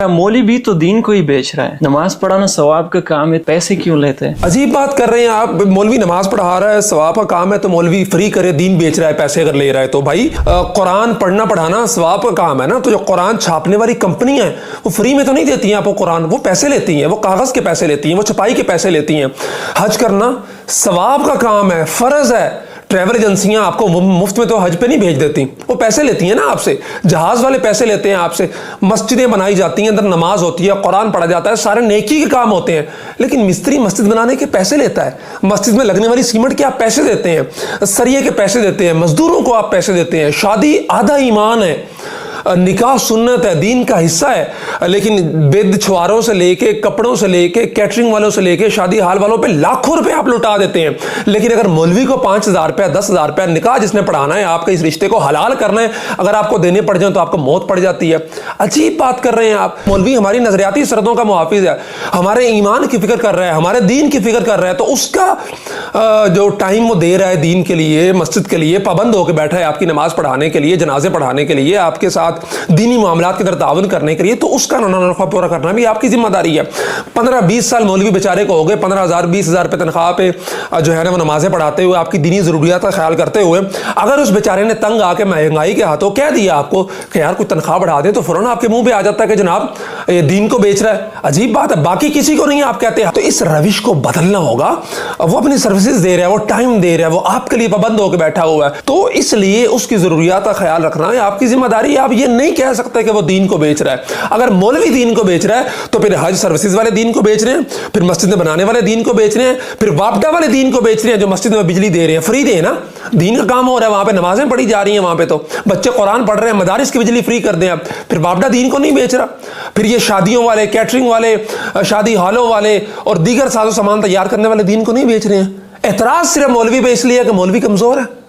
मौलवी भी तो दीन को ही बेच रहा है, नमाज पढ़ाना सवाब का काम है, पैसे क्यों लेते हैं? अजीब बात कर रहे हैं आप। मौलवी नमाज पढ़ा रहा है, सवाब का काम है, तो मौलवी फ्री करे, दीन बेच रहा है पैसे अगर ले रहा है तो। भाई कुरान पढ़ना पढ़ाना सवाब का काम है ना, तो जो कुरान छापने वाली कंपनी है वो फ्री में तो नहीं देती हैं आपको कुरान, वो पैसे लेती हैं, वो कागज़ के पैसे लेती हैं, वो छपाई के पैसे लेती हैं। हज करना सवाब का काम है, फ़र्ज़ है। ट्रैवल एजेंसियां आपको मुफ्त में तो हज पे नहीं भेज देती, वो पैसे लेती हैं ना आपसे, जहाज़ वाले पैसे लेते हैं आपसे। मस्जिदें बनाई जाती हैं, अंदर नमाज होती है, कुरान पढ़ा जाता है, सारे नेकी के काम होते हैं, लेकिन मिस्त्री मस्जिद बनाने के पैसे लेता है। मस्जिद में लगने वाली सीमेंट के आप पैसे देते हैं, सरिये के पैसे देते हैं, मजदूरों को आप पैसे देते हैं। शादी आधा ईमान है, निकाह सुन्नत है, दीन का हिस्सा है, लेकिन बेद छुआरों से लेके, कपड़ों से लेके, कैटरिंग वालों से लेके, शादी हाल वालों पे लाखों रुपए आप लुटा देते हैं। लेकिन अगर मौलवी को 5,000 रुपया, 10,000 रुपया, निकाह जिसने पढ़ाना है, आपके इस रिश्ते को हलाल करना है, अगर आपको देने पड़ जाए तो आपको मौत पड़ जाती है। अजीब बात कर रहे हैं आप। मौलवी हमारी नजरियाती सरहदों का मुहाफिज है, हमारे ईमान की फिक्र कर रहा है, हमारे दीन की फिक्र कर रहा है, तो उसका जो टाइम वो दे रहा है दीन के लिए, मस्जिद के लिए, पाबंद होकर बैठा है आपकी नमाज पढ़ाने के लिए, जनाजे पढ़ाने के लिए, आपके साथ दीनी मामलात के अंदर तावन करने के लिए, तो उसका नफा पूरा करना भी आपकी जिम्मेदारी है। 15-20 साल मौलवी बेचारे को हो गए, 15,000 20,000 रुपये तनख्वाह पे जो है ना वो नमाजें पढ़ाते हुए, आपकी दीनी ज़रूरियात का ख्याल करते हुए, अगर उस बेचारे ने तंग आके महंगाई के हाथों कह दिया आपको कि यार कुछ तनख्वाह बढ़ा दे, तो फौरन आपके मुंह पे आ जाता है कि जनाब ये दीन को बेच रहा है। अजीब बात है, बाकी किसी को नहीं आप कहते हैं। तो इस रविश को बदलना होगा। वो अपनी सर्विसेज दे रहा है, वो टाइम दे रहा है, वो आपके लिए पाबंद होकर बैठा हुआ है, तो इसलिए उसकी ज़रूरियात का ख्याल रखना है आपकी जिम्मेदारी। आप ये नहीं कह सकते कि वो दीन को बेच रहा है। अगर मौलवी दीन को बेच रहा है तो फिर हज सर्विसेज वाले दीन को बेच रहे हैं, फिर मस्जिद में बनाने वाले दीन को बेच रहे हैं, फिर वापडा वाले दीन को बेच रहे हैं जो मस्जिद में बिजली दे रहे हैं, फ्री दे ना, दीन का काम हो रहा है, वहां पे नमाजें पढ़ी जा रही हैं, वहां पे तो बच्चे कुरान पढ़ रहे हैं, मदारिस की बिजली फ्री कर दें आप, फिर वापडा दीन को नहीं बेच रहा। फिर ये शादियों वाले, कैटरिंग वाले, शादी हालों वाले और दीगर साजो सामान तैयार करने वाले दीन को नहीं बेच रहे हैं। एतराज सिर्फ मौलवी पे इसलिए है कि मौलवी कमजोर है।